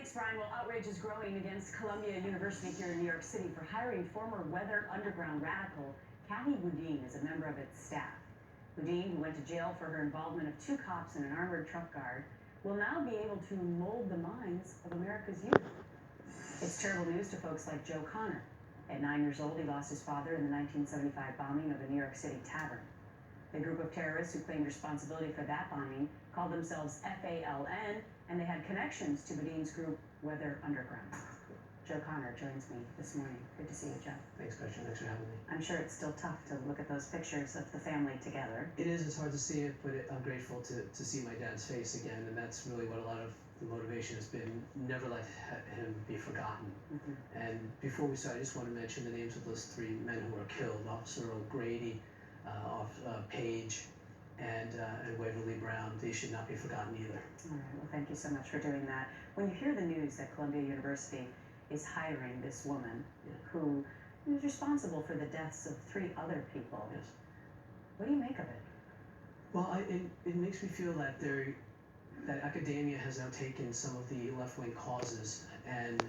Thanks, Brian. Well, outrage is growing against Columbia University here in New York City for hiring former Weather Underground radical Kathy Boudin as a member of its staff. Boudin, who went to jail for her involvement of 2 cops and an armored truck guard, will now be able to mold the minds of America's youth. It's terrible news to folks like Joe Connor. At 9 years old, he lost his father in the 1975 bombing of a New York City tavern. The group of terrorists who claimed responsibility for that bombing called themselves FALN, and they had connections to Boudin's group, Weather Underground. Joe Connor joins me this morning. Good to see you, Joe. Thanks, Gretchen. Thanks for having me. I'm sure it's still tough to look at those pictures of the family together. It is. It's hard to see it, but I'm grateful to see my dad's face again, and that's really what a lot of the motivation has been. Never let him be forgotten. Mm-hmm. And before we start, I just want to mention the names of those 3 men who were killed: Officer O'Grady, Page, and Waverly Brown. They should not be forgotten either. All right. Well, thank you so much for doing that. When you hear the news that Columbia University is hiring this woman who is responsible for the deaths of 3 other people, Yes. What do you make of it? Well, it makes me feel that that academia has now taken some of the left-wing causes, and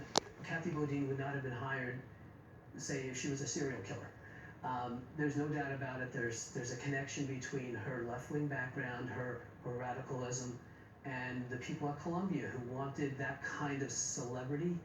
Kathy Boudin would not have been hired, say, if she was a serial killer. There's no doubt about it. There's a connection between her left-wing background, her radicalism, and the people at Columbia who wanted that kind of celebrity,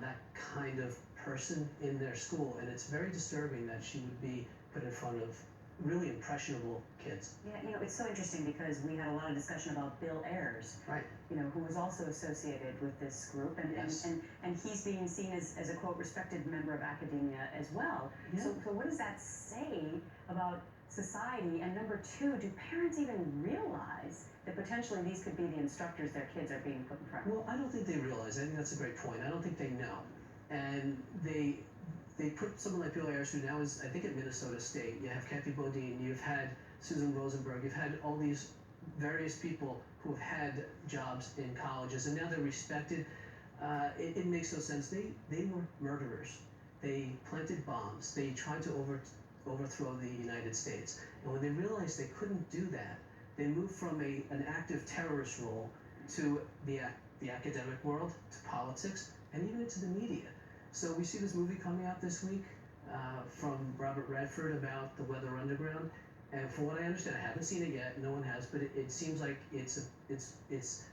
that kind of person in their school. And it's very disturbing that she would be put in front of really impressionable kids. Yeah, it's so interesting because we had a lot of discussion about Bill Ayers, Right. Who was also associated with this group, and Yes. and he's being seen as a quote respected member of academia as well. Yeah. So what does that say about society? And number 2, do parents even realize that potentially these could be the instructors their kids are being put in front of? Well, I don't think they realize. I think that's a great point. I don't think they know, and they put someone like Bill Ayers, who now is, I think, at Minnesota State. You have Kathy Boudin, you've had Susan Rosenberg, you've had all these various people who have had jobs in colleges, and now they're respected. It makes no sense. They were murderers. They planted bombs. They tried to overthrow the United States. And when they realized they couldn't do that, they moved from an active terrorist role to the academic world, to politics, and even into the media. So we see this movie coming out this week from Robert Redford about the Weather Underground, and from what I understand, I haven't seen it yet. No one has, but it seems like it's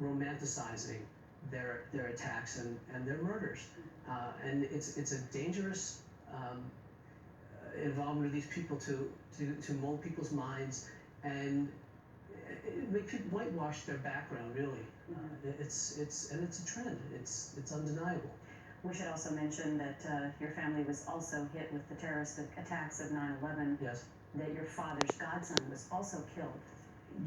romanticizing their attacks and their murders, and it's a dangerous involvement of these people to mold people's minds and make people whitewash their background. Really, it's a trend. It's undeniable. We should also mention that your family was also hit with the terrorist attacks of 9/11. Yes. That your father's godson was also killed.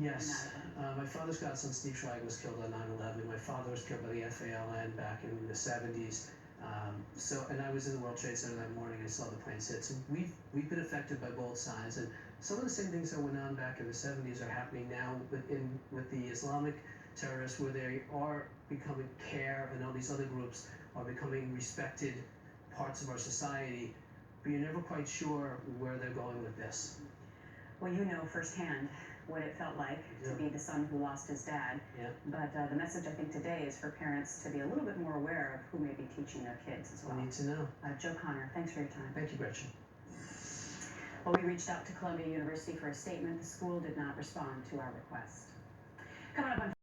Yes. My father's godson, Steve Schweig, was killed on 9/11. My father was killed by the FALN back in the 70s. And I was in the World Trade Center that morning and saw the planes hit. So we've been affected by both sides. And some of the same things that went on back in the 70s are happening now with the Islamic terrorists, where they are becoming CARE and all these other groups are becoming respected parts of our society, but you're never quite sure where they're going with this. Well, you know firsthand what it felt like to be the son who lost his dad. Yeah. But the message, I think, today is for parents to be a little bit more aware of who may be teaching their kids as well. We need to know. Joe Connor, thanks for your time. Thank you, Gretchen. Well, we reached out to Columbia University for a statement. The school did not respond to our request. Coming up on